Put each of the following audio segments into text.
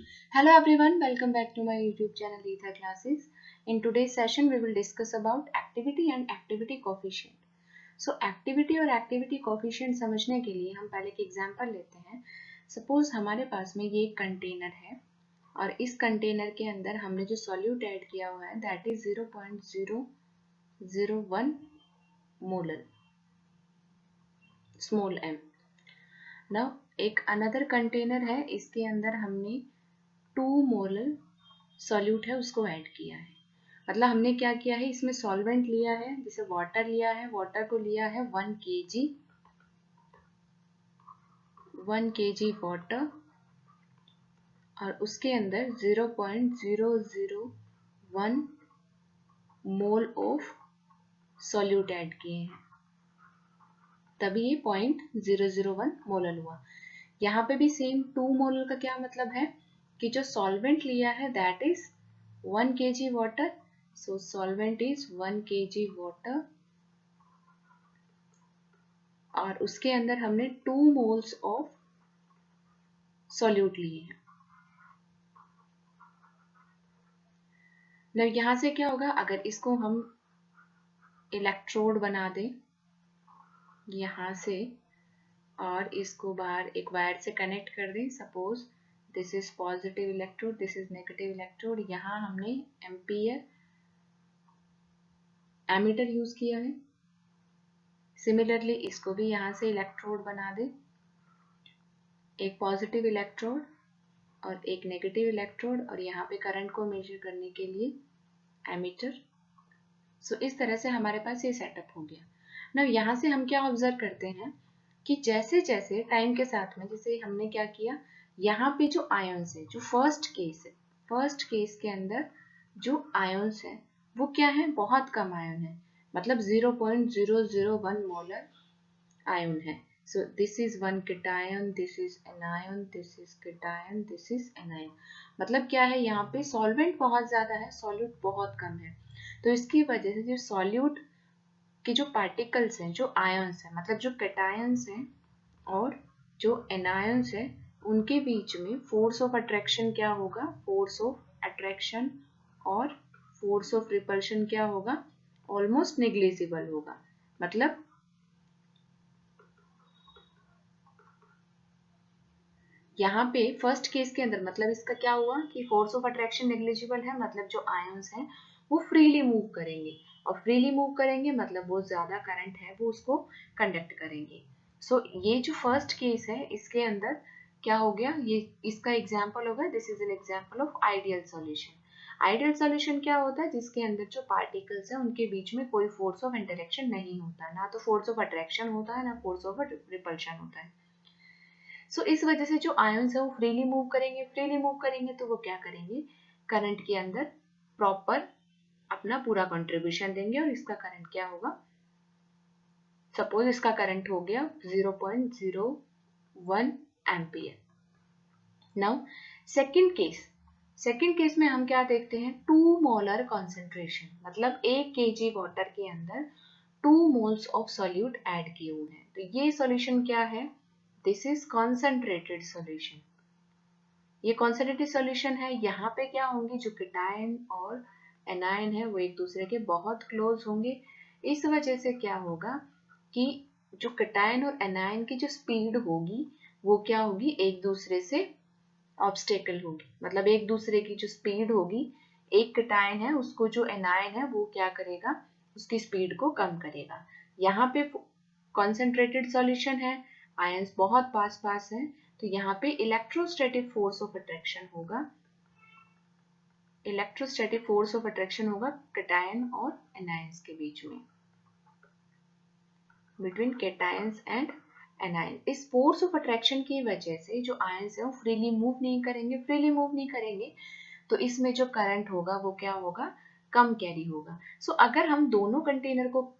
Hello everyone, welcome back to my YouTube channel Etha Classes. In today's session we will discuss about activity and activity coefficient. So activity और activity coefficient समझने के लिए हम पहले एक example लेते हैं. सपोज हमारे पास में ये एक कंटेनर है और इस कंटेनर के अंदर हमने जो सॉल्यूट ऐड किया हुआ है that is 0.001 molar small m. Now एक अनदर कंटेनर है, इसके अंदर हमने 2 मोलर सॉल्यूट है उसको ऐड किया है. मतलब हमने क्या किया है, इसमें सॉल्वेंट लिया है, जैसे वाटर लिया है, वाटर को लिया है 1 kg वाटर और उसके अंदर 0.001 मोल ऑफ सॉल्यूट ऐड किए हैं, तभी ये 0.001 मोलर हुआ. यहाँ पे भी सेम 2 मोलर का क्या मतलब है कि जो सॉल्वेंट लिया है that is 1 kg water. So solvent is 1 kg water और उसके अंदर हमने 2 मोल्स ऑफ सॉल्यूट लिए हैं. अब यहां से क्या होगा, अगर इसको हम इलेक्ट्रोड बना दें यहां से और इसको बाहर एक वायर से कनेक्ट कर दें, suppose this is positive electrode, this is negative electrode. यहाँ हमने एम्पियर एमीटर यूज किया है. सिमिलरली इसको भी यहाँ से इलेक्ट्रोड बना दे, एक पॉजिटिव इलेक्ट्रोड और एक नेगेटिव इलेक्ट्रोड और यहाँ पे करंट को मेजर करने के लिए एमीटर. सो इस तरह से हमारे पास ये सेटअप हो गया. ना यहाँ से हम क्या ऑब्जर्व करते हैं कि जैसे जैसे टाइम के साथ में, जैसे हमने क्या किया, यहाँ पे जो आयंस है, जो फर्स्ट केस है, फर्स्ट केस के अंदर जो आयंस है वो क्या है, बहुत कम आयन है, मतलब 0.001 मोलर आयन है. So this is one cation, this is anion, this is cation, this is anion. मतलब क्या है, यहाँ पे सॉल्वेंट बहुत ज्यादा है, सॉल्यूट बहुत कम है. तो इसकी वजह से जो सॉल्यूट के जो पार्टिकल्स हैं, जो आयंस हैं, मतलब जो कैटायंस हैं और जो एनायंस है, उनके बीच में फोर्स ऑफ अट्रैक्शन क्या होगा, फोर्स ऑफ अट्रैक्शन और फोर्स ऑफ रिपल्शन क्या होगा, ऑलमोस्ट नेग्लिजिबल होगा. मतलब यहाँ पे फर्स्ट केस के अंदर मतलब इसका क्या हुआ कि फोर्स ऑफ अट्रैक्शन नेग्लिजिबल है, मतलब जो आयंस हैं वो फ्रीली मूव करेंगे और फ्रीली मूव करेंगे मतलब वो ज्यादा करंट है वो उसको कंडक्ट करेंगे. सो ये जो फर्स्ट केस है इसके अंदर क्या हो गया, ये इसका एग्जाम्पल होगा, this is an example of ideal solution. Ideal solution क्या होता है, जिसके अंदर जो पार्टिकल्स है उनके बीच में कोई फोर्स ऑफ इंटरेक्शन नहीं होता, ना तो फोर्स ऑफ अट्रैक्शन होता है ना फोर्स ऑफ रिपल्शन होता है. सो इस वजह से जो आयंस है वो फ्रीली मूव करेंगे तो वो क्या करेंगे, करंट के अंदर प्रॉपर अपना पूरा कंट्रीब्यूशन देंगे और इसका करंट क्या होगा, सपोज इसका करंट हो गया 0.01 एम्पियर. नाउ सेकेंड केस में हम क्या देखते हैं, 2 मोलर कॉन्सेंट्रेशन, मतलब 1 kg वाटर के अंदर 2 मोल्स ऑफ सॉल्यूट ऐड किए हुए हैं. तो ये सॉल्यूशन क्या है, दिस इज कॉन्सेंट्रेटेड सॉल्यूशन. ये कॉन्सेंट्रेटेड सॉल्यूशन है. यहाँ पे क्या होंगे, जो केटायन और एनायन है वो एक दूसरे के बहुत क्लोज होंगे. इस वजह से क्या होगा कि जो केटायन और एनायन की जो स्पीड होगी वो क्या होगी, एक दूसरे से ऑब्स्टेकल होगी. मतलब एक दूसरे की जो स्पीड होगी, एक केटायन है उसको जो एनायन है वो क्या करेगा, उसकी स्पीड को कम करेगा. यहाँ पे कॉन्सेंट्रेटेड सॉल्यूशन है, आयंस बहुत पास पास हैं, तो यहाँ पे इलेक्ट्रोस्टैटिक फोर्स ऑफ अट्रैक्शन होगा, इलेक्ट्रोस्टैटिक फोर्स ऑफ अट्रैक्शन होगा कैटायन और एनायंस के बीच में, बिटवीन कैटायंस एंड एनायन. इस फोर्स ऑफ अट्रैक्शन की वजह से जो आयंस है वो फ्रीली मूव नहीं करेंगे तो इसमें जो करंट होगा वो क्या होगा, कम कैरी होगा. सो अगर हम दोनों कंटेनर को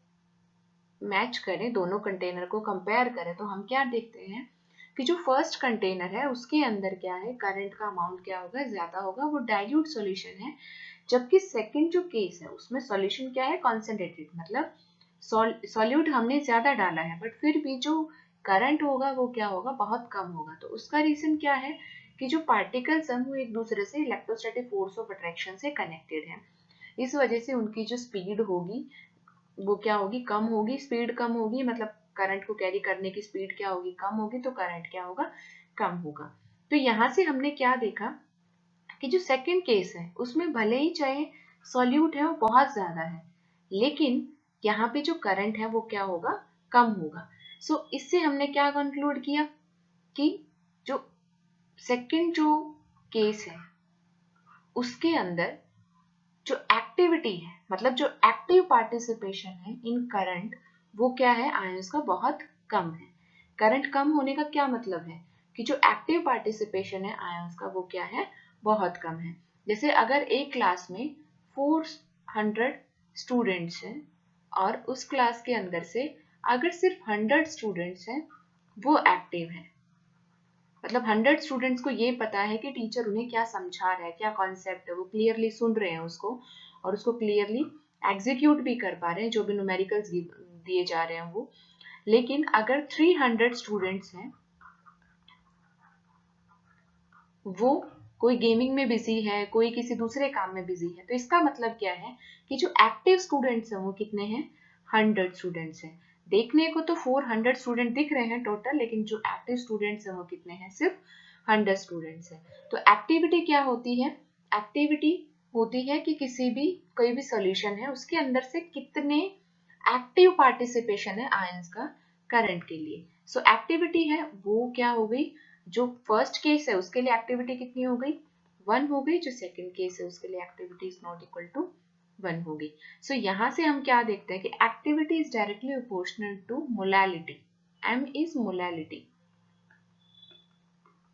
मैच करें, दोनों कंटेनर को कंपेयर करें, तो हम क्या देखते हैं कि जो फर्स्ट कंटेनर है उसके अंदर क्या है, करंट का अमाउंट क्या होगा, ज्यादा होगा, वो डाइल्यूट सॉल्यूशन है. जबकि सेकंड जो केस है उसमें सॉल्यूशन क्या है, कॉन्सेंट्रेटेड, मतलब सॉल्यूट हमने ज्यादा डाला है बट फिर भी जो करंट होगा वो क्या होगा, बहुत कम होगा. तो उसका रीजन क्या है कि जो पार्टिकल्स हैं वो एक दूसरे से इलेक्ट्रोस्टैटिक फोर्स ऑफ अट्रैक्शन से कनेक्टेड हैं। इस वजह से उनकी जो स्पीड होगी वो क्या होगी, कम होगी। स्पीड कम होगी मतलब करंट को कैरी करने की स्पीड क्या होगी, कम होगी, तो करंट क्या होगा, कम होगा। तो यहाँ से हमने क्या देखा कि जो सेकंड केस है उसमें भले ही चाहे सॉल्यूट है वो बहुत ज्यादा है, लेकिन यहाँ पे जो करंट है वो क्या होगा, कम होगा। सो इससे हमने क्या कंक्लूड किया कि जो सेकंड जो केस है उसके अंदर जो एक्टिविटी है, मतलब जो एक्टिव पार्टिसिपेशन है इन करंट, वो क्या है, आयंस का बहुत कम है। करंट कम होने का क्या मतलब है कि जो एक्टिव पार्टिसिपेशन है आयंस का वो क्या है, बहुत कम है। जैसे अगर एक क्लास में 400 स्टूडेंट्स हैं और उस क्लास के अंदर से अगर सिर्फ 100 स्टूडेंट्स हैं वो एक्टिव है, मतलब 100 स्टूडेंट्स को ये पता है कि टीचर उन्हें क्या समझा रहा है, क्या कॉन्सेप्ट है, वो क्लियरली सुन रहे हैं उसको और उसको क्लियरली एग्जीक्यूट भी कर पा रहे हैं जो भी न्यूमेरिकल्स दिए जा रहे हैं वो। लेकिन अगर 300 स्टूडेंट्स हैं, वो कोई गेमिंग में बिजी है, कोई किसी दूसरे काम में बिजी है, तो इसका मतलब क्या है कि जो एक्टिव स्टूडेंट्स हैं वो कितने हैं, 100 स्टूडेंट्स हैं। देखने को तो 400 स्टूडेंट दिख रहे हैं टोटल, लेकिन जो एक्टिव स्टूडेंट्स हैं वो कितने हैं, सिर्फ 100 स्टूडेंट्स हैं। तो एक्टिविटी क्या होती है, एक्टिविटी होती है कि किसी भी कोई भी सॉल्यूशन है उसके अंदर से कितने एक्टिव पार्टिसिपेशन है आयंस का करंट के लिए। सो एक्टिविटी है वो क्या हो गई, जो फर्स्ट केस है उसके लिए एक्टिविटी कितनी हो गई, 1 हो गई। जो सेकंड केस है उसके लिए activity is not equal to 1 होगी। सो यहाँ से हम क्या देखते हैं कि activity is directly proportional to molality. m is molality,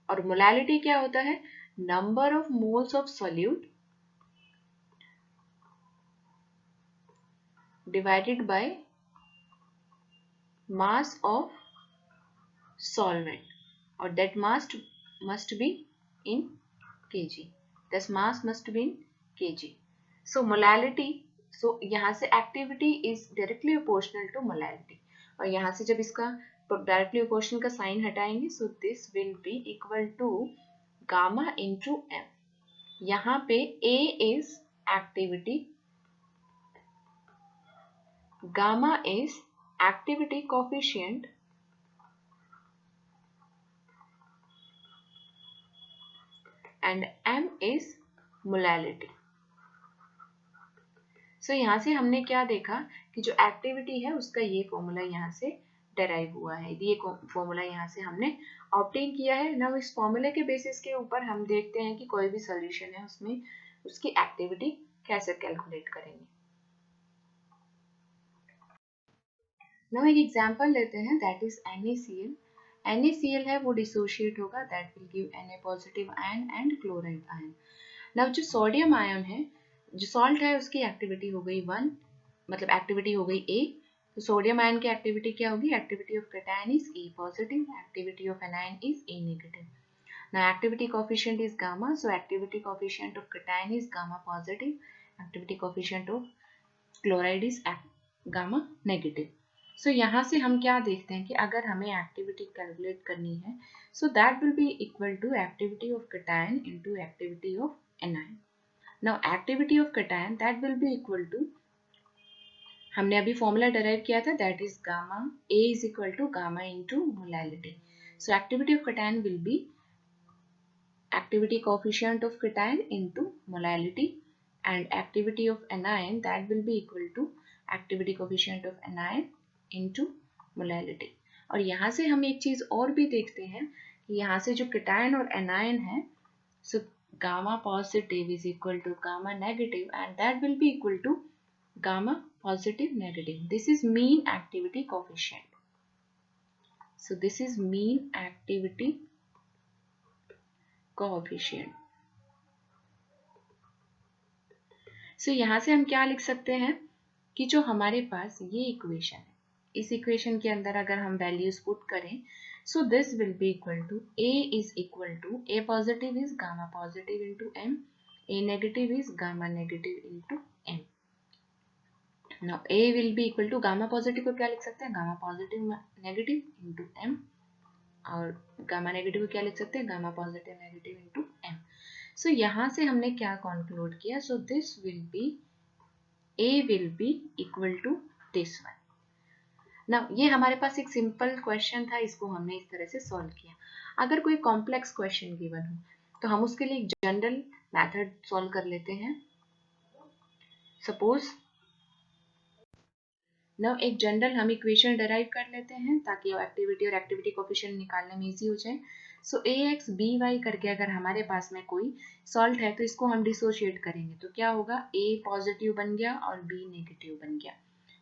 और मोलैलिटी क्या होता है, number of moles of solute divided by mass of solvent, or that must be in kg, this mass must be in kg. So molality, so यहाँ से activity is directly proportional to molality, और यहाँ से जब इसका directly proportional का sign हटाएंगे, so this will be equal to gamma into m. यहाँ पे A is activity, gamma is activity coefficient, and m is molality. सो यहाँ से हमने क्या देखा कि जो एक्टिविटी है उसका ये फॉर्मूला यहाँ से डेराइव हुआ है, ये फॉर्मूला यहाँ से हमने ऑब्टेन किया है ना। इस फॉर्मूले के बेसिस के ऊपर हम देखते हैं कि कोई भी सॉल्यूशन है उसमें उसकी एक्टिविटी कैसे कैलकुलेट करेंगे। नाउ एक एग्जांपल लेते हैं, दैट इज NaCl। NaCl है वो डिसोशिएट होगा, that will give Na positive ion and chloride ion. Now जो सोडियम आयन है, जो सॉल्ट है उसकी एक्टिविटी हो गई 1, मतलब एक्टिविटी हो गई A। तो सोडियम आयन की एक्टिविटी क्या होगी, activity of cation is A positive, activity of anion is A negative. Now activity coefficient is gamma, so activity coefficient of cation is gamma positive, activity coefficient of chloride is gamma negative. So यहाँ से हम क्या देखते हैं कि अगर हमें activity calculate करनी है, so that will be equal to activity of cation into activity of anion. Now activity of cation that will be equal to, हमने अभी फॉर्मूला डेराइव किया था, that is gamma A is equal to gamma into molality. So activity of cation will be activity coefficient of cation into molality, and activity of anion that will be equal to activity coefficient of anion into molality। और यहाँ से हम एक चीज और भी देखते हैं कि यहाँ से जो cation और anion है, so gamma positive is equal to gamma negative and that will be equal to gamma positive negative. This is mean activity coefficient. So this is mean activity coefficient. So यहाँ से हम क्या लिख सकते हैं कि जो हमारे पास ये इक्वेशन है, इस इक्वेशन के अंदर अगर हम वैल्यूज पुट करें, so this will be equal to A is equal to A positive is gamma positive into M, A negative is gamma negative into M। Now A will be equal to gamma positive को क्या लिख सकते हैं, gamma positive negative into M, और gamma negative को क्या लिख सकते हैं, gamma positive negative into M. So यहाँ से हमने क्या कंक्लूड किया, so this will B A will be equal to this one. ना ये हमारे पास एक सिंपल क्वेश्चन था, इसको हमने इस तरह से सॉल्व किया। अगर कोई कॉम्प्लेक्स क्वेश्चन गिवन हो तो हम उसके लिए एक जनरल मेथड सॉल्व कर लेते हैं। सपोज ना एक जनरल हम इक्वेशन डेराइव कर लेते हैं ताकि एक्टिविटी और एक्टिविटी कोफिशिएंट निकालने में इजी हो जाए। सो ए एक्स बी वाई करके अगर हमारे पास में कोई सॉल्ट है तो इसको हम डिसोशिएट करेंगे तो क्या होगा, ए पॉजिटिव बन गया और बी नेगेटिव बन गया।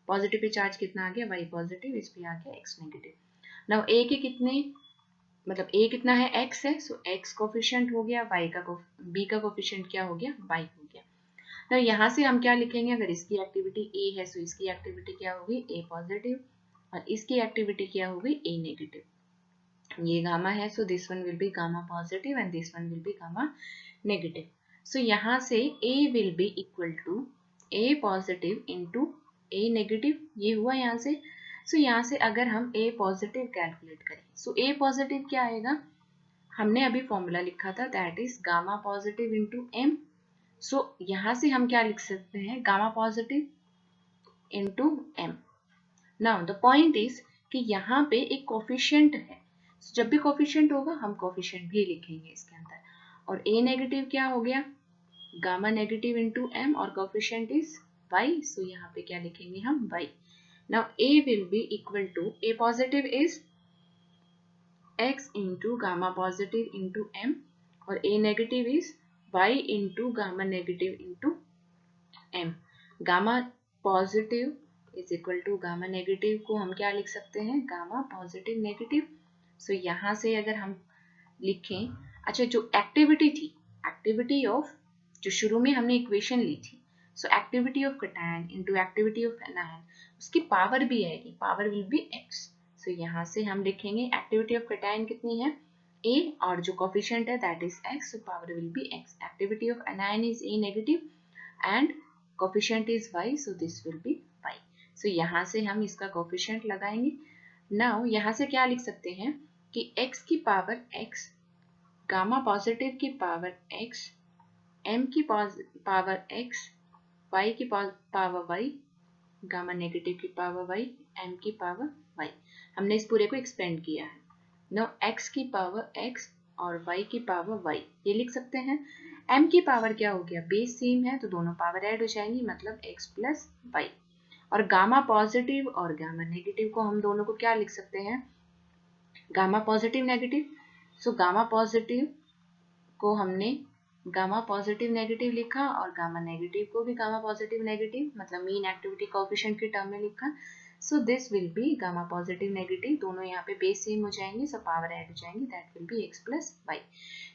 पॉजिटिव पे चार्ज कितना आ गया, वाई पॉजिटिव, इस पे आ गया एक्स नेगेटिव। नाउ ए के कितने, मतलब ए कितना है, एक्स है, सो एक्स कोफिशिएंट हो गया, वाई का बी का कोफिशिएंट क्या हो गया, वाई हो गया। तो यहाँ से हम क्या लिखेंगे, अगर इसकी एक्टिविटी ए है सो इसकी एक्टिविटी क्या होगी, ए पॉजिटिव, और इसकी एक्टिविटी क्या होगी, ए नेगेटिव। ये गामा है so this one will be gamma positive and this one will be gamma negative. So यहाँ से A will be equal to A positive into A negative, ये हुआ यहाँ से। सो यहाँ से अगर हम ए पॉजिटिव कैलकुलेट करें, सो ए पॉजिटिव क्या आएगा, हमने अभी फॉर्मूला लिखा था, that is gamma positive into M. So यहाँ से हम क्या लिख सकते हैं, gamma positive into M. Now the point is कि यहाँ पे एक कोफिशिएंट है, जब भी कोफिशिएंट होगा हम कोफिशिएंट भी लिखेंगे इसके अंदर। और ए नेगेटिव क्या हो गया, गामा नेगेटिव इंटू एम, और कोफिशिएंट इज वाई, सो यहाँ पे क्या लिखेंगे हम, Y. Now A will be equal to, A positive is X into gamma positive into M, और A negative is y into gamma negative into M. Gamma positive is equal to gamma negative को हम क्या लिख सकते हैं, gamma positive negative. So यहाँ से अगर हम लिखें, अच्छा जो एक्टिविटी थी, एक्टिविटी ऑफ, जो शुरू में हमने इक्वेशन ली थी, सो activity of cation into activity of anion, उसकी पावर भी आएगी, पावर विल बी x। सो यहाँ से हम लिखेंगे एक्टिविटी ऑफ कैटायन कितनी है, A, और जो कोफिशिएंट है that is x, so power will be x. Activity of anion is A negative and coefficient is y, so this will be y. So यहाँ से हम इसका कोफिशिएंट लगाएंगे। नाउ यहाँ से क्या लिख सकते हैं कि x की पावर x, गामा पॉजिटिव की पावर x, m की पावर x, y की पावर y, गामा नेगेटिव की पावर y, m की पावर y। हमने इस पूरे को एक्सपेंड किया है। नो x की पावर x और y की पावर y, ये लिख सकते हैं। m की पावर क्या हो गया, बेस सेम है तो दोनों पावर ऐड हो जाएंगी, मतलब x प्लस y। और गामा पॉजिटिव और गामा नेगेटिव को हम दोनों को क्या लिख सकते हैं, gamma positive negative. So gamma positive को हमने गामा पॉजिटिव नेगेटिव लिखा और गामा नेगेटिव को भी गामा पॉजिटिव नेगेटिव, मतलब मीन एक्टिविटी कोएफिशिएंट की टर्म में लिखा। सो this will be gamma positive negative, दोनों यहाँ पे बेस सेम हो जाएंगे, सो पावर ऐड हो जाएंगी, that will be x plus y.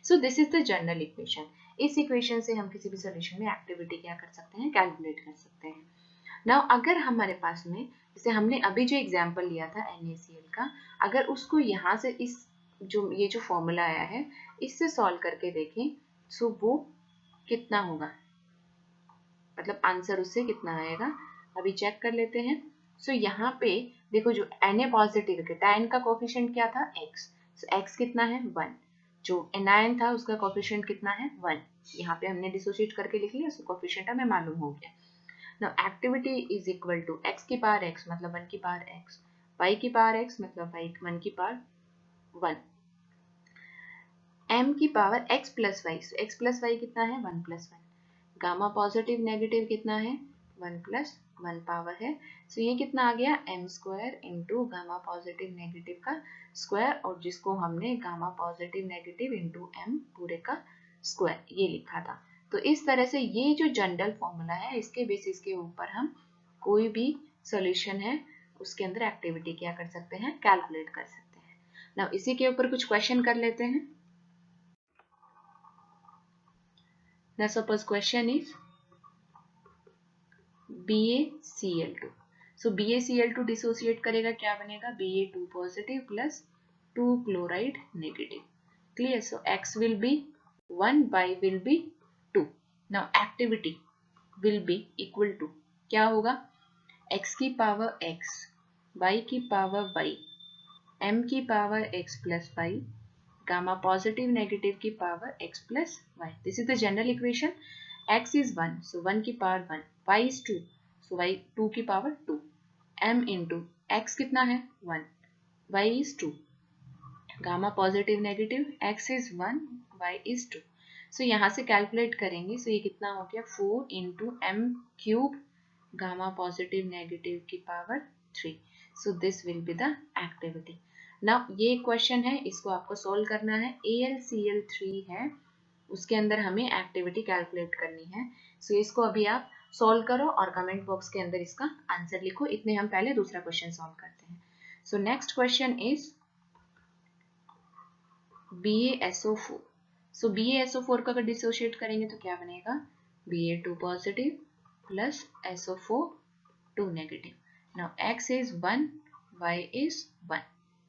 So this is the general equation. इस इक्वेशन से हम किसी भी सोल्यूशन में एक्टिविटी क्या कर सकते हैं, कैलकुलेट कर सकते हैं। नाउ अगर हमारे पास में, जैसे हमने अभी जो एग्जाम्पल लिया था NaCl का, अगर उसको यहाँ से इस जो ये जो फॉर्मूला आया है इससे सॉल्व करके देखें, सो वो कितना होगा, मतलब आंसर उससे कितना आएगा, अभी चेक कर लेते हैं। सो यहाँ पे देखो, जो Na पॉजिटिव कैटायन का कोफिशिएंट क्या था, x, सो x कितना है 1, जो एनायन था उसका कोफिशिएंट कितना है 1, यहाँ पे हमने डिसोशिएट करके लिख लिया, सो कोफिशिएंट हमें मालूम हो गया। Now activity is equal to x की पावर x, मतलब 1 की पावर x, y की पावर x, मतलब y 1 की पावर 1, m की पावर x प्लस y, सो x प्लस y कितना है 1 प्लस 1, गामा पॉजिटिव नेगेटिव कितना है 1 प्लस 1 पावर है, सो ये कितना आ गया m square into gamma positive negative का स्क्वायर, और जिसको हमने gamma positive negative into m पूरे का स्क्वायर ये लिखा था। तो इस तरह से ये जो जनरल फॉर्मूला है, इसके बेसिस के ऊपर हम कोई भी सॉल्यूशन है उसके अंदर एक्टिविटी क्या कर सकते हैं, कैलकुलेट कर सकते हैं। नाउ इसी के ऊपर कुछ क्वेश्चन कर लेते हैं। Now suppose question is BaCl2. So BaCl2 dissociate करेगा, क्या बनेगा, Ba2 positive plus 2 chloride negative. Clear, so x will be 1, y will be 2. Now activity will be equal to क्या होगा, x की पावर x, y की power y m की power x plus Y, gamma positive negative की power x plus Y. This is the general equation. x is 1, so 1 की power 1, y is 2, so y 2 की power 2, m into x कितना है 1, y is 2, gamma positive negative, x is 1, y is 2. सो यहाँ से calculate करेंगे. सो ये कितना हो गया 4 into M cube gamma positive negative की power 3. So this will be the activity. Now ये क्वेश्चन है, इसको आपको सोल्व करना है. AlCl3 है, उसके अंदर हमें एक्टिविटी कैलकुलेट करनी है. सो इसको अभी आप सोल्व करो और कमेंट बॉक्स के अंदर इसका आंसर लिखो. इतने हम पहले दूसरा क्वेश्चन सोल्व करते हैं. So next question is BaSO4. So BaSO4 का अगर डिसोशिएट करेंगे तो क्या बनेगा, Ba2 positive plus SO4 2 negative. Now x is 1, y is 1.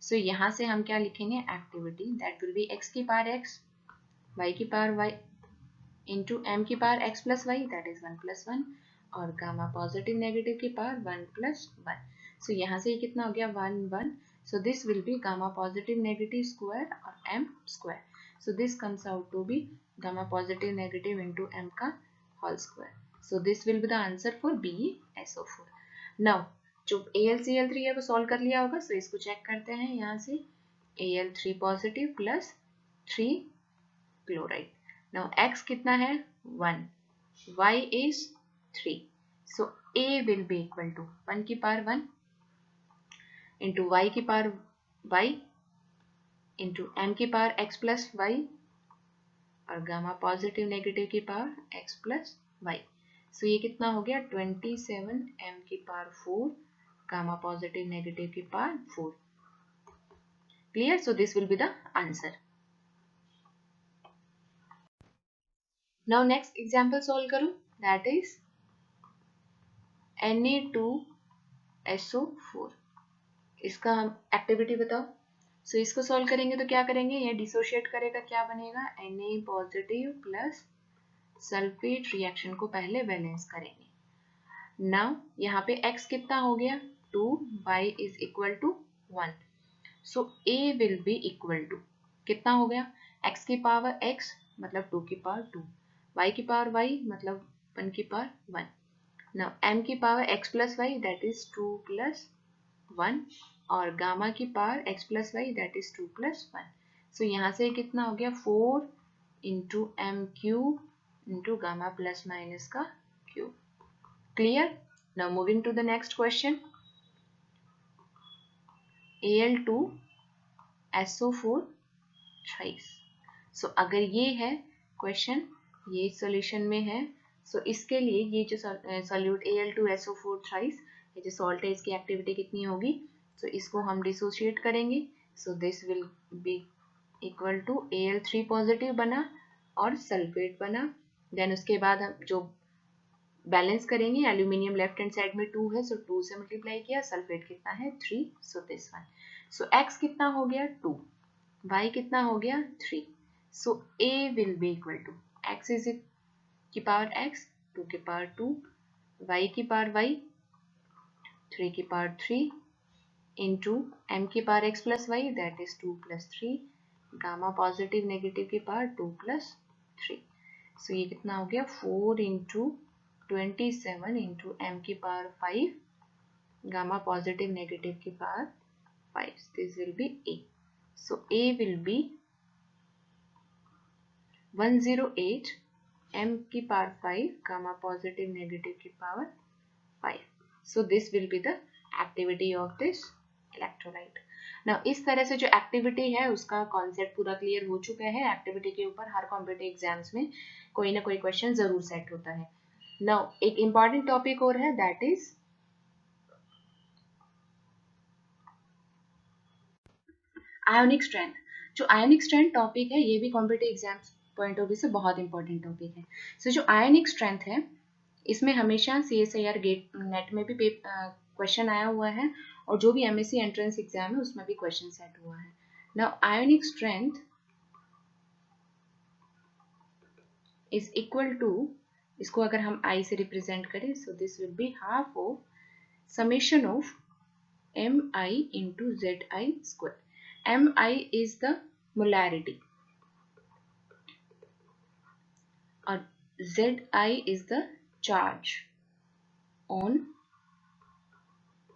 So यहाँ से हम क्या लिखेंगे, activity that will be x की पावर x, y की पावर y इंटू m की power x plus y, that is 1 plus 1, और गामा पॉजिटिव नेगेटिव की पावर 1 प्लस 1. सो यहाँ से कितना हो गया 1 1. So this will be gamma positive negative square or m square. So this comes out to be gamma positive negative into m का whole square. So this will be the answer for BaSO4. Now जो AlCl3 है वो solve कर लिया होगा. So इसको check करते हैं. यहाँ से Al3 positive plus 3 chloride. Now x कितना है 1, y is 3. So A will be equal to 1 की पावर 1 इंटू y की पावर y इंटू m की पावर x प्लस y और गामा पॉजिटिव नेगेटिव की power x plus y. So ये कितना हो गया 27 m की पावर 4 गामा पॉजिटिव नेगेटिव की power 4. Clear. So this will be the answer. Now next example solve करो. That is Na2SO4. इसका हम एक्टिविटी बताओ. सो इसको सॉल्व करेंगे तो क्या करेंगे, ये डिसोशिएट करेगा, क्या बनेगा Na positive plus sulphate reaction को पहले बैलेंस करेंगे. नाउ यहाँ पे x कितना हो गया 2, y is equal to 1. So A will be equal to कितना हो गया, x की पावर x मतलब 2 की पावर 2, y की पावर y मतलब 1 की पावर 1. नाउ m की power x plus y that is 2 plus 1 और गामा की power x plus y that is 2 plus 1. So यहाँ से कितना हो गया 4 into M cube into gamma plus minus का cube. Clear. Now moving to the next question. Al2SO4 thrice. So अगर ये है क्वेश्चन, ये सॉल्यूशन में है. सो इसके लिए ये जो सॉल्यूट Al2SO4 थ्राइस, ये जो सॉल्ट है इसकी एक्टिविटी कितनी होगी. सो इसको हम डिसोशिएट करेंगे. So this will be equal to Al3 positive बना और सल्फेट बना. देन उसके बाद हम जो बैलेंस करेंगे, एल्यूमिनियम लेफ्ट हैंड साइड में 2 है, सो 2 से मल्टीप्लाई किया, सल्फेट कितना है 3, so this one. So x कितना हो गया 2, y कितना हो गया 3. So A will be equal to x is की पावर x, 2 की पावर 2, y की पावर y, 3 की पावर 3 इंटू m की power x plus y that is 2 plus 3, gamma positive negative की पावर 2 प्लस 3. सो ये कितना हो गया 4 इंटू 27 इंटू m की पावर 5 गामा पॉजिटिव नेगेटिव की power 5. This will be A. So A will B 108 m की power 5 gamma positive negative की power 5. So this will be the activity of this electrolyte. Now इस तरह से जो activity है उसका कॉन्सेप्ट पूरा क्लियर हो चुका है. एक्टिविटी के ऊपर हर कॉम्पिटिटिव एग्जाम्स में कोई ना कोई क्वेश्चन जरूर सेट होता है. नाउ एक इंपॉर्टेंट टॉपिक और है, दैट इज आयोनिक स्ट्रेंथ. जो आयोनिक स्ट्रेंथ टॉपिक है ये भी competitive exams point of view से बहुत इंपॉर्टेंट टॉपिक है. सो जो आयोनिक स्ट्रेंथ है इसमें हमेशा CSIR गेट नेट में भी क्वेश्चन आया हुआ है और जो भी MSc एंट्रेंस एग्जाम है उसमें भी क्वेश्चन सेट हुआ है. Now ionic strength is equal to, इसको अगर हम I से रिप्रेजेंट करें, so this will be half of summation of MI into ZI square. Mi is the molarity और Zi is the charge on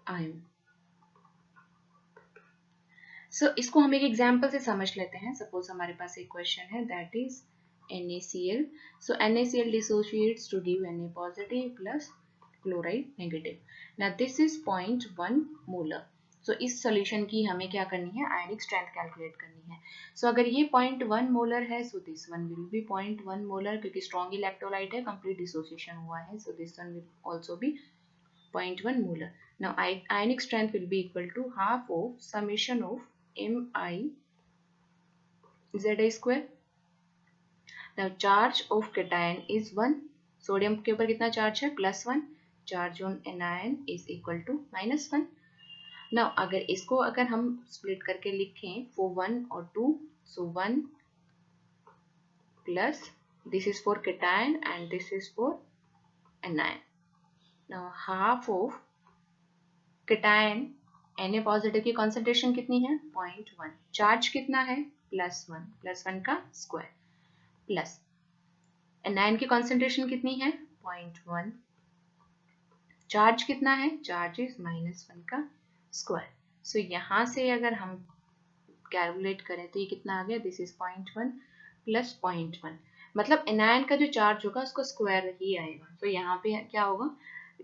ion. So इसको हम एक example से समझ लेते हैं. सपोज हमारे पास एक क्वेश्चन है that is NaCl. So NaCl dissociates to give Na positive plus chloride negative. Now this is 0.1 molar. So इस सॉल्यूशन की हमें क्या करनी है, आयनिक स्ट्रेंथ कैलकुलेट करनी है. So अगर ये 0.1 मोलर है, so this one will be 0.1 molar, क्योंकि स्ट्रॉन्ग इलेक्ट्रोलाइट है, कंप्लीट डिसोसिएशन हुआ है, so this one will also be 0.1 molar. Now ionic strength will be equal to half of summation of Mi Zi square. Now charge of cation is 1. Sodium के ऊपर कितना charge है, +1. Charge on anion is equal to -1. Now अगर हम split करके लिखें for 1 और 2, so 1 plus this is for cation and this is for anion. Now half of cation Na positive की कॉन्सेंट्रेशन कितनी है, 0.1. चार्ज कितना है, +1 का स्क्वायर, प्लस एनायन की कॉन्सेंट्रेशन कितनी है, 0.1. चार्ज कितना है, चार्ज इज -1 का स्क्वायर. सो यहाँ से अगर हम कैलकुलेट करें तो ये कितना आ गया, दिस इज 0.1 प्लस 0.1, मतलब एनायन का जो चार्ज होगा उसको स्क्वायर ही आएगा. तो यहाँ पे क्या होगा,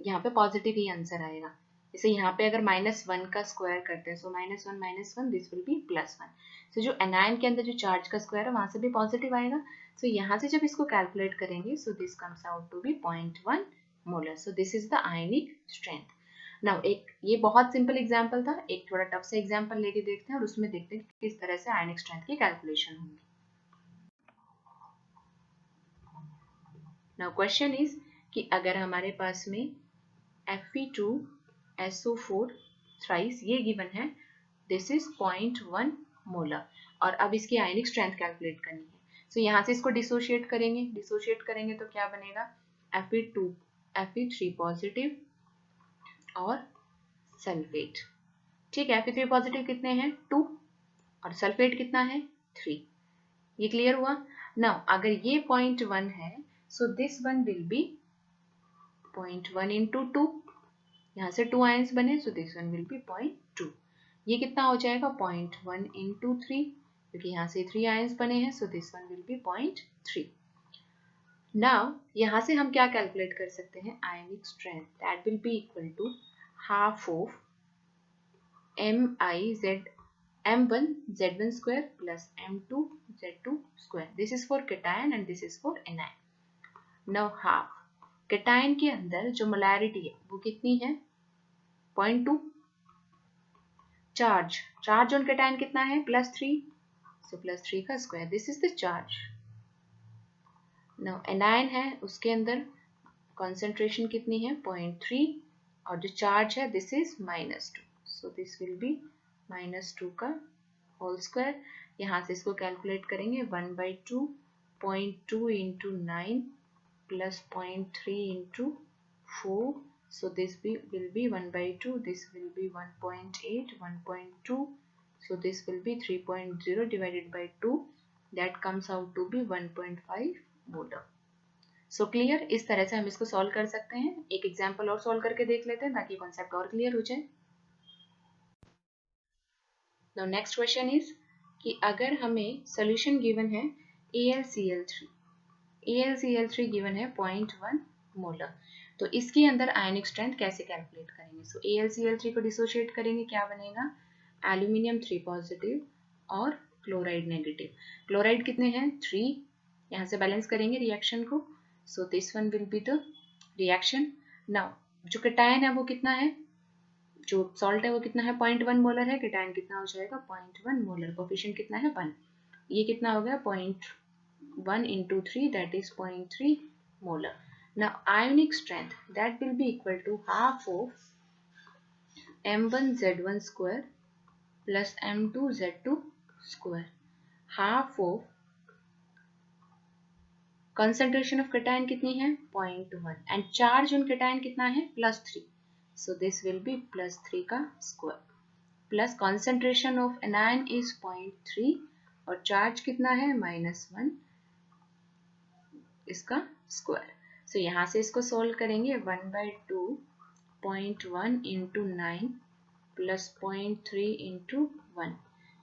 यहाँ पे पॉजिटिव ही आंसर आएगा. जैसे यहाँ पे अगर -1 का स्क्वायर करते हैं, सो -1 दिस विल बी +1. सो जो एनायन के अंदर जो चार्ज का स्क्वायर है वहां से भी पॉजिटिव आएगा. सो यहाँ से जब इसको कैलकुलेट करेंगे, so this comes out to be 0.1 molar. So this is the ionic strength. Now एक ये बहुत सिंपल एग्जांपल था, एक थोड़ा टफ सा एग्जांपल लेके देखते हैं और उसमें देखते हैं किस तरह से आयनिक स्ट्रेंथ की कैलकुलेशन होगी. नाउ क्वेश्चन इज कि अगर हमारे पास में Fe2SO4 थ्राइस ये गिवन है, दिस इज 0.1 मोलर, और अब इसकी आयनिक स्ट्रेंथ कैलकुलेट करनी है. सो यहाँ से इसको डिसोशिएट करेंगे तो क्या बनेगा, Fe3 पॉजिटिव और सल्फेट. ठीक है, Fe3 पॉजिटिव कितने हैं, 2, और सल्फेट कितना है, 3. ये क्लियर हुआ. नाउ अगर ये 0.1 है, so this one will B 0.1 into 2, यहाँ से 2 आयंस बने, सो दिस वन विल बी 0.2. ये कितना हो जाएगा, 0.1 into 3, क्योंकि यहाँ से 3 आयंस बने हैं, so this one will be 0.3. Now यहाँ से हम क्या कैलकुलेट कर सकते हैं, ionic strength, that will be equal to half of M1 Z1 square plus M2 Z2 square. This is for cation and this is for anion. Now half. cation के अंदर जो मोलैरिटी है वो कितनी है, 0.2. चार्ज ऑन cation कितना है, +3. सो +3 का square, this is the charge. Now anion है, उसके अंदर कॉन्सेंट्रेशन कितनी है, 0.3, और जो चार्ज है this is -2. So this will B -2 का होल स्क्वायर. यहाँ से इसको कैलकुलेट करेंगे, 1/2, 0.2 into 9 plus 0.3 into 4. So this will be 1/2. This will be 1.8, 1.2. So this will be 3.0 divided by 2. That comes out to be 1.5 molar. So clear. इस तरह से हम इसको सॉल्व कर सकते हैं. एक एग्जाम्पल और सॉल्व करके देख लेते हैं ताकि कॉन्सेप्ट और क्लियर हो जाए. Now next question is कि अगर हमें सॉल्यूशन गिवन है AlCl3 गिवन है 0.1 मोलर, तो इसके अंदर आयनिक स्ट्रेंथ कैसे कैलकुलेट करेंगे. सो AlCl3 को डिसोशिएट करेंगे, क्या बनेगा, एल्यूमिनियम 3 पॉजिटिव और क्लोराइड नेगेटिव. क्लोराइड कितने हैं, 3. यहाँ से बैलेंस करेंगे रिएक्शन को, सो this one will be the reaction. Now जो cation है वो कितना है, जो सॉल्ट है वो कितना है, 0.1 मोलर है. cation कितना हो जाएगा, 0.1 मोलर. कोफिशिएंट कितना है, 1. ये कितना हो गया, 0.1 into 3, that is 0.3 molar. Now ionic strength, that will be equal to half of M1 Z1 square plus M2 Z2 square, half of concentration of cation कितनी है, 0.1, and charge on cation कितना है, +3. So this will be +3 का square plus concentration of anion is 0.3 और charge कितना है -1 इसका square. सो यहाँ से इसको सोल्व करेंगे 1/2 0.1 इंटू 9 प्लस 0.3 इंटू 1।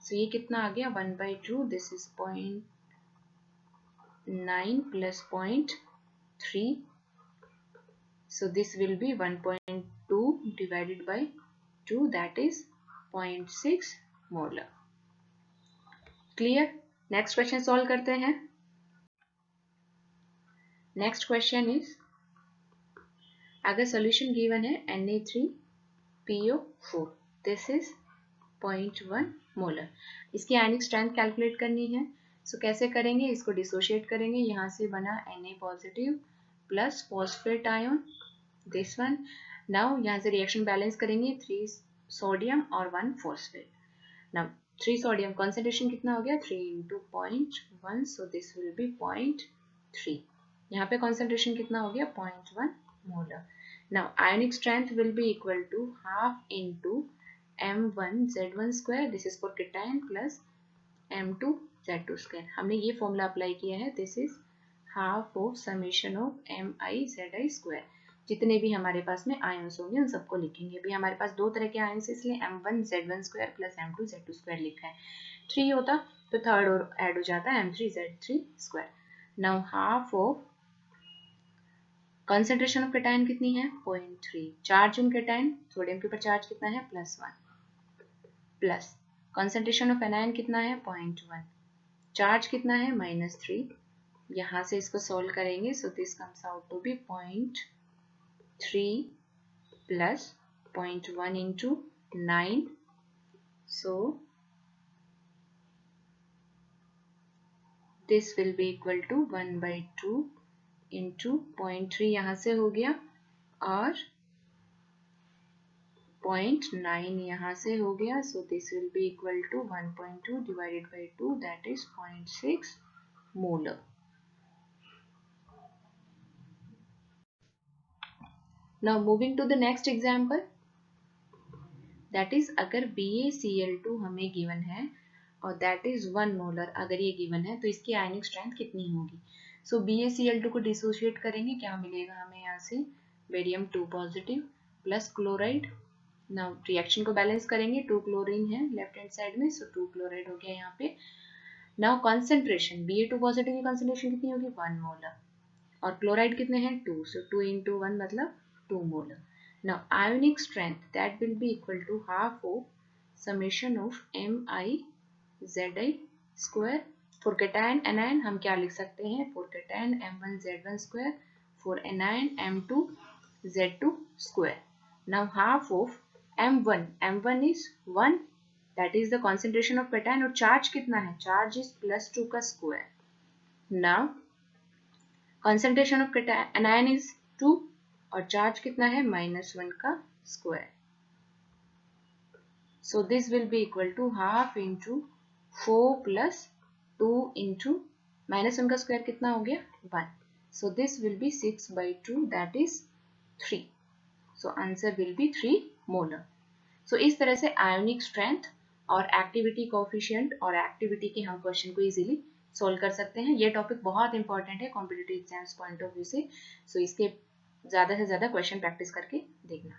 सो ये कितना आ गया 1/2, this is 0.9 plus 0.3, so this will be 1.2 divided by 2, that is 0.6 molar. Clear. Next question solve करते हैं। नेक्स्ट क्वेश्चन इज, अगर सॉल्यूशन गिवन है Na3PO4, दिस इज 0.1 मोलर। इसकी आयनिक स्ट्रेंथ कैलकुलेट करनी है। सो कैसे करेंगे, इसको डिसोशिएट करेंगे। यहाँ से बना Na positive plus phosphate ion, this one. Now यहाँ से रिएक्शन बैलेंस करेंगे, 3 सोडियम और 1 फॉस्फेट। नाउ 3 सोडियम कॉन्सेंट्रेशन कितना हो गया 3 into 0.1, so this will be 0.3। यहाँ पे कॉन्सेंट्रेशन कितना हो गया 0.1 molar. Now ionic strength will be equal to half into m1z1 square, this is for cation, plus m2z2 square. हमने ये फॉर्मूला अप्लाई किया है, this is half of summation of mi/zi square. जितने भी हमारे पास में आयंस होंगे उन सबको लिखेंगे। अभी हमारे पास दो तरह के आयंस है, इसलिए m1z1 square plus m2z2 square लिखा है। 3 होता तो थर्ड और ऐड हो जाता m3z3 square. Now half of concentration of cation कितनी है 0.3, चार्ज ऑन केटायन, सोडियम के ऊपर चार्ज कितना है +1, प्लस कॉन्सेंट्रेशन ऑफ एनायन कितना है 0.1, चार्ज कितना है -3। यहाँ से इसको सोल्व करेंगे, so this comes out to be 0.3 plus 0.1 into 9, so this will be equal to 1/2 into 0.3 यहाँ से हो गया और 0.9 यहाँ से हो गया, so this will be equal to 1.2 divided by 2, that is 0.6 molar. Now moving to the next example, that is अगर BaCl2 हमें गिवन है और that is 1 मोलर, अगर ये गिवन है तो इसकी आयनिक स्ट्रेंथ कितनी होगी। सो BaCl2 को डिसोशिएट करेंगे, क्या मिलेगा हमें यहाँ से barium 2 positive plus chloride. Now reaction को बैलेंस करेंगे, 2 क्लोरीन है लेफ्ट हैंड साइड में, सो 2 क्लोराइड हो गया यहाँ पे। नाउ कॉन्सेंट्रेशन, Ba2 पॉजिटिव की कॉन्सेंट्रेशन कितनी होगी 1 मोलर और क्लोराइड कितने हैं 2, सो 2 इंटू 1 मतलब 2 molar. Now ionic strength that will be equal to half of summation of mi/zi square। For cation anion हम क्या लिख सकते हैं, for cation m1z1 square, for anion m2z2 square। Now half of m1 is 1, that is the concentration of cation, और charge कितना है, charge is +2 का square. Now concentration of anion is 2 और चार्ज कितना है -1 का square. So this will be equal to half into 4 प्लस 2 into -1 का स्क्वायर कितना हो गया 1, so this will be 6/2, that is 3। So answer will be 3 molar. So इस तरह से आयोनिक स्ट्रेंथ और एक्टिविटी कोएफिशिएंट और एक्टिविटी के हम क्वेश्चन को इजीली सोल्व कर सकते हैं। ये टॉपिक बहुत इंपॉर्टेंट है competitive exams point of view से, सो इसके ज़्यादा से ज़्यादा क्वेश्चन प्रैक्टिस करके देखना।